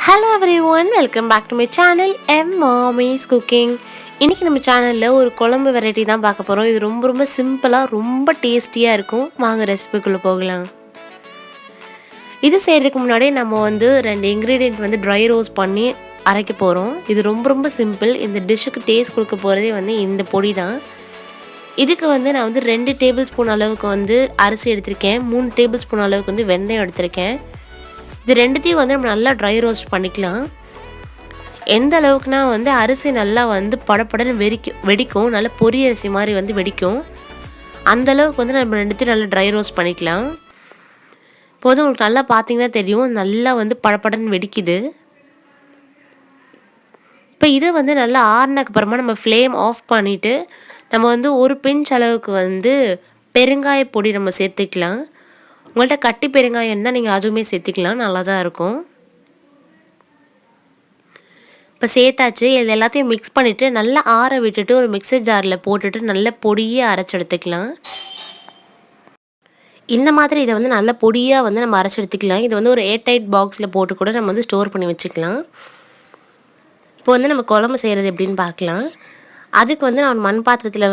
Hello everyone, welcome back to my channel M Mommy's Cooking. இன்னைக்கு நம்ம சேனல்ல ஒரு குழம்பு வெரைட்டி தான் பார்க்க போறோம். இது ரொம்ப சிம்பிளா ரொம்ப டேஸ்டியா இருக்கும். வாங்க ரெசிபிக்குள்ள போகலாம். இது செய்யறதுக்கு முன்னாடி நம்ம ரெண்டு இன்கிரிடியன்ட் ட்ரை ரோஸ்ட் பண்ணி அரைக்க போறோம். இது ரொம்ப சிம்பிள். இந்த டிஷ்ஷுக்கு டேஸ்ட் கொடுக்க போறதே இந்த பொடி தான். இதுக்கு நான் 2 டேபிள் ஸ்பூன் அளவுக்கு அரிசி எடுத்திருக்கேன். 3 டேபிள் ஸ்பூன் அளவுக்கு வெந்தயம் எடுத்திருக்கேன். இது ரெண்டுத்தையும் நம்ம நல்லா ட்ரை ரோஸ்ட் பண்ணிக்கலாம். எந்த அளவுக்குனா அரிசி நல்லா படப்படன்னு வெடிக்கும். நல்லா பொரி அரிசி மாதிரி வெடிக்கும். அந்த அளவுக்கு நம்ம ரெண்டுத்தையும் நல்லா ட்ரை ரோஸ்ட் பண்ணிக்கலாம். இப்போ உங்களுக்கு நல்லா பார்த்தீங்கன்னா தெரியும், நல்லா படப்படன்னு வெடிக்குது. இப்போ இதை நல்லா ஆறுனதுக்கு அப்புறமா நம்ம ஃப்ளேம் ஆஃப் பண்ணிவிட்டு நம்ம ஒரு பிஞ்ச் அளவுக்கு பெருங்காய பொடி நம்ம சேர்த்துக்கலாம். உங்கள்கிட்ட கட்டி பெருங்காயம் இருந்தால் நீங்கள் அதுவுமே சேர்த்துக்கலாம், நல்லா தான் இருக்கும். இப்போ சேர்த்தாச்சு. இது எல்லாத்தையும் மிக்ஸ் பண்ணிவிட்டு நல்லா ஆற விட்டுட்டு ஒரு மிக்சர் ஜாரில் போட்டுட்டு நல்ல பொடியை அரைச்சி எடுத்துக்கலாம். இந்த மாதிரி இதை நல்ல பொடியாக நம்ம அரைச்சி எடுத்துக்கலாம். இது ஒரு ஏர்டைட் பாக்ஸில் போட்டு கூட நம்ம ஸ்டோர் பண்ணி வச்சுக்கலாம். இப்போ நம்ம குழம்பு செய்கிறது எப்படின்னு பார்க்கலாம். அதுக்கு நான் மண் பாத்திரத்தில்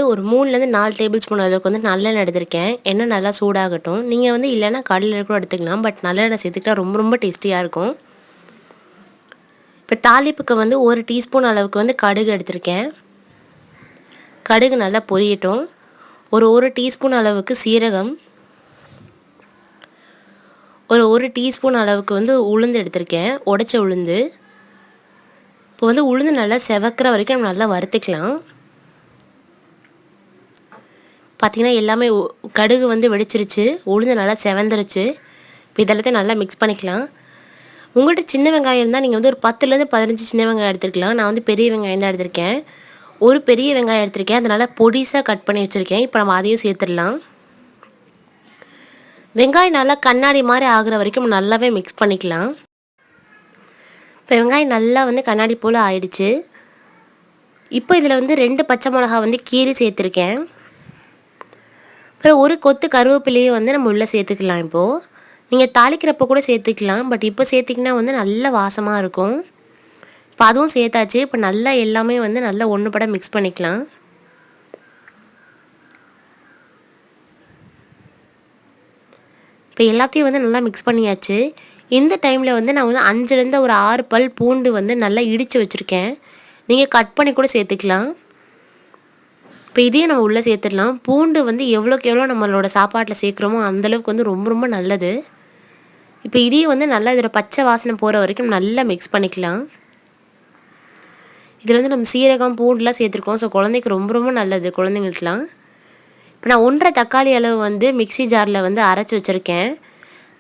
ஒரு 3லேருந்து 4 டேபிள் ஸ்பூன் அளவுக்கு நல்லெண்ணெய் எடுத்திருக்கேன். எண்ணெய் நல்லா சூடாகட்டும். நீங்கள் இல்லைன்னா கடலை கூட எடுத்துக்கலாம், பட் நல்லெண்ணெய் சேர்த்துக்கிட்டா ரொம்ப டேஸ்டியாக இருக்கும். இப்போ தாளிப்புக்கு 1 டீஸ்பூன் அளவுக்கு கடுகு எடுத்திருக்கேன். கடுகு நல்லா பொரியட்டும். ஒரு 1 டீஸ்பூன் அளவுக்கு சீரகம், ஒரு 1 டீஸ்பூன் அளவுக்கு உளுந்து எடுத்திருக்கேன், உடைச்ச உளுந்து. இப்போ உளுந்து நல்லா செவக்கிற வரைக்கும் நம்ம நல்லா வறுத்துக்கலாம். பார்த்திங்கன்னா எல்லாமே கடுகு வெடிச்சிருச்சு, உளுந்து நல்லா செவந்துருச்சு. இப்போ இதெல்லாத்தையும் நல்லா மிக்ஸ் பண்ணிக்கலாம். உங்கள்கிட்ட சின்ன வெங்காயம் இருந்தால் நீங்கள் ஒரு 10லேருந்து 15 சின்ன வெங்காயம் எடுத்துக்கலாம். நான் பெரிய வெங்காயம் தான் எடுத்திருக்கேன். ஒரு பெரிய வெங்காயம் எடுத்திருக்கேன், அதனால் பொடிசாக கட் பண்ணி வச்சுருக்கேன். இப்போ நம்ம அதையும் சேர்த்துடலாம். வெங்காயம் நல்லா கண்ணாடி மாதிரி ஆகுற வரைக்கும் நல்லாவே மிக்ஸ் பண்ணிக்கலாம். இப்போ வெங்காயம் நல்லா கண்ணாடி போல் ஆயிடுச்சு. இப்போ இதில் 2 பச்சை மிளகா கீரி சேர்த்துருக்கேன். அப்புறம் ஒரு கொத்து கருவேப்பிலையும் நம்ம உள்ளே சேர்த்துக்கலாம். இப்போது நீங்கள் தாளிக்கிறப்ப கூட சேர்த்துக்கலாம், பட் இப்போ சேர்த்திங்கன்னா நல்ல வாசமாக இருக்கும். இப்போ அதுவும் சேர்த்தாச்சு. இப்போ நல்லா எல்லாமே நல்லா ஒன்றுபட மிக்ஸ் பண்ணிக்கலாம். இப்போ எல்லாத்தையும் நல்லா மிக்ஸ் பண்ணியாச்சு. இந்த டைமில் நான் 5லேருந்து ஒரு 6 பல் பூண்டு நல்லா இடித்து வச்சுருக்கேன். நீங்கள் கட் பண்ணி கூட சேர்த்துக்கலாம். இப்போ இதையும் நம்ம உள்ளே சேர்த்துடலாம். பூண்டு எவ்வளோக்கு எவ்வளோ நம்மளோட சாப்பாட்டில் சேர்க்குறோமோ அந்தளவுக்கு ரொம்ப நல்லது. இப்போ இதையும் நல்லா இதோட பச்சை வாசனை போகிற வரைக்கும் நல்லா மிக்ஸ் பண்ணிக்கலாம். இதில் நம்ம சீரகம் பூண்டுலாம் சேர்த்துருக்கோம். ஸோ குழந்தைக்கு ரொம்ப நல்லது, குழந்தைங்களுக்குலாம். இப்போ நான் 1.5 தக்காளி அளவு மிக்ஸி ஜாரில் அரைச்சி வச்சுருக்கேன்.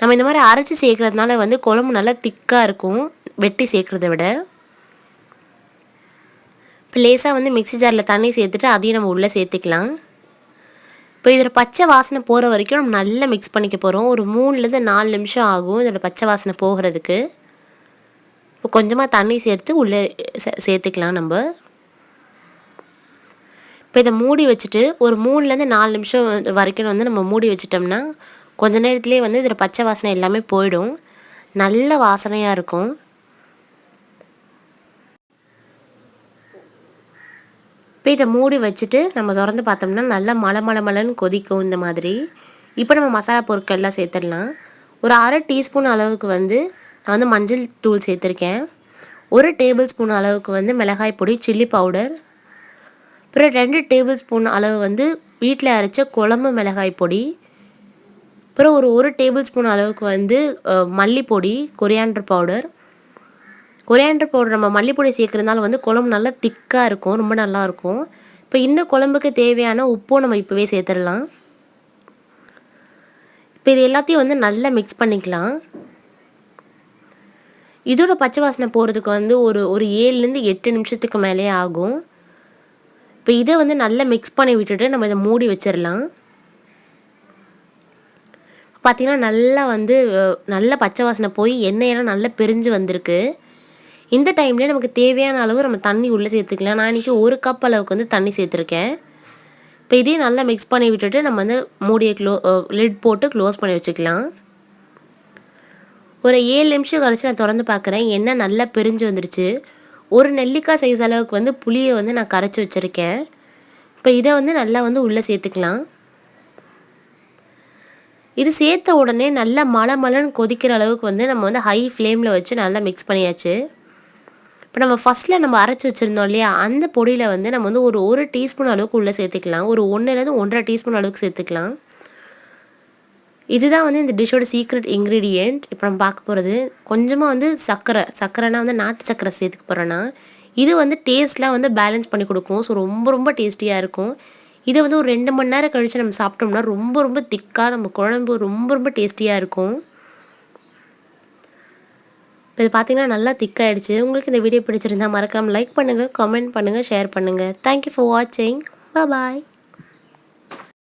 நம்ம இந்த மாதிரி அரைச்சி சேர்க்குறதுனால குழம்பு நல்லா திக்காக இருக்கும் வெட்டி சேர்க்குறத விட. இப்போ லேசாக மிக்ஸி ஜாரில் தண்ணி சேர்த்துட்டு அதையும் நம்ம உள்ளே சேர்த்துக்கலாம். இப்போ இதில் பச்சை வாசனை போகிற வரைக்கும் நம்ம நல்லா மிக்ஸ் பண்ணிக்க போகிறோம். ஒரு 3லேருந்து 4 நிமிஷம் ஆகும் இதோட பச்சை வாசனை போகிறதுக்கு. இப்போ கொஞ்சமாக தண்ணி சேர்த்து உள்ளே சேர்த்துக்கலாம் நம்ம. இப்போ இதை மூடி வச்சுட்டு ஒரு 3லேருந்து 4 நிமிஷம் வரைக்கும் நம்ம மூடி வச்சிட்டோம்னா கொஞ்ச நேரத்துலேயே இதில் பச்சை வாசனை எல்லாமே போயிடும். நல்ல வாசனையாக இருக்கும். இப்போ இதை மூடி வச்சுட்டு நம்ம திறந்து பார்த்தோம்னா நல்லா மலன்னு கொதிக்கும் இந்த மாதிரி. இப்போ நம்ம மசாலா பொருட்கள்லாம் சேர்த்துடலாம். ஒரு 1/2 டீஸ்பூன் அளவுக்கு நான் மஞ்சள் தூள் சேர்த்துருக்கேன். 1 டேபிள் ஸ்பூன் அளவுக்கு மிளகாய் பொடி, சில்லி பவுடர். அப்புறம் 2 டேபிள் ஸ்பூன் அளவு வீட்டில் அரைச்ச குழம்பு மிளகாய் பொடி. அப்புறம் ஒரு டேபிள் ஸ்பூன் அளவுக்கு மல்லிப்பொடி, கொரியாண்டர் பவுடர். கொரியாண்டர் பவுடர் நம்ம மல்லிப்பொடி சேர்க்குறதுனால குழம்பு நல்லா திக்காக இருக்கும், ரொம்ப நல்லாயிருக்கும். இப்போ இந்த குழம்புக்கு தேவையான உப்பும் நம்ம இப்போவே சேர்த்துடலாம். இப்போ இது எல்லாத்தையும் நல்லா மிக்ஸ் பண்ணிக்கலாம். இதோட பச்சை வாசனை போகிறதுக்கு ஒரு 7லேருந்து 8 நிமிஷத்துக்கு மேலே ஆகும். இப்போ இதை நல்லா மிக்ஸ் பண்ணி விட்டுட்டு நம்ம இதை மூடி வச்சிடலாம். பார்த்திங்கன்னா நல்லா நல்ல பச்சை வாசனை போய் எண்ணெயெல்லாம் நல்லா பிரிஞ்சு வந்திருக்கு. இந்த டைம்லேயே நமக்கு தேவையான அளவு நம்ம தண்ணி உள்ளே சேர்த்துக்கலாம். நான் இன்றைக்கி 1 கப் அளவுக்கு தண்ணி சேர்த்துருக்கேன். இப்போ இதையும் நல்லா மிக்ஸ் பண்ணி விட்டுட்டு நம்ம மூடியை லிட் போட்டு க்ளோஸ் பண்ணி வச்சுக்கலாம். ஒரு 7 நிமிஷம் கழிச்சு நான் திறந்து பார்க்குறேன். எண்ணெய் நல்லா பிரிஞ்சு வந்துருச்சு. ஒரு நெல்லிக்காய் சைஸ் அளவுக்கு வந்து புளியை வந்து நான் கரைச்சி வச்சுருக்கேன். இப்போ இதை வந்து நல்லா வந்து உள்ளே சேர்த்துக்கலாம். இது சேர்த்த உடனே நல்லா மலன்னு கொதிக்கிற அளவுக்கு வந்து நம்ம வந்து ஹை ஃப்ளேமில் வச்சு நல்லா மிக்ஸ் பண்ணியாச்சு. இப்போ நம்ம ஃபஸ்ட்டில் நம்ம அரைச்சி வச்சுருந்தோம் இல்லையா, அந்த பொடியில் வந்து நம்ம வந்து ஒரு டீஸ்பூன் அளவுக்கு உள்ளே சேர்த்துக்கலாம். ஒரு 1லேருந்து 1.5 டீஸ்பூன் அளவுக்கு சேர்த்துக்கலாம். இதுதான் வந்து இந்த டிஷ்ஷோட சீக்ரெட் இன்க்ரீடியன்ட். இப்போ நம்ம பார்க்க போகிறது கொஞ்சமாக வந்து சர்க்கரைனா வந்து நாட்டு சர்க்கரை சேர்த்துக்க போகிறேன்னா, இது வந்து டேஸ்ட்லாம் வந்து பேலன்ஸ் பண்ணி கொடுக்கும். ஸோ ரொம்ப டேஸ்டியாக இருக்கும். இதை வந்து ஒரு 2 மணி நேரம் கழித்து நம்ம சாப்பிட்டோம்னா ரொம்ப திக்காக நம்ம குழம்பு ரொம்ப டேஸ்டியாக இருக்கும். இப்போ இது பார்த்தீங்கன்னா நல்லா திக்காயிடுச்சு. உங்களுக்கு இந்த வீடியோ பிடிச்சிருந்தா மறக்காமல் லைக் பண்ணுங்கள், கமெண்ட் பண்ணுங்கள், ஷேர் பண்ணுங்கள். தேங்க்யூ ஃபார் வாட்சிங். பாய்.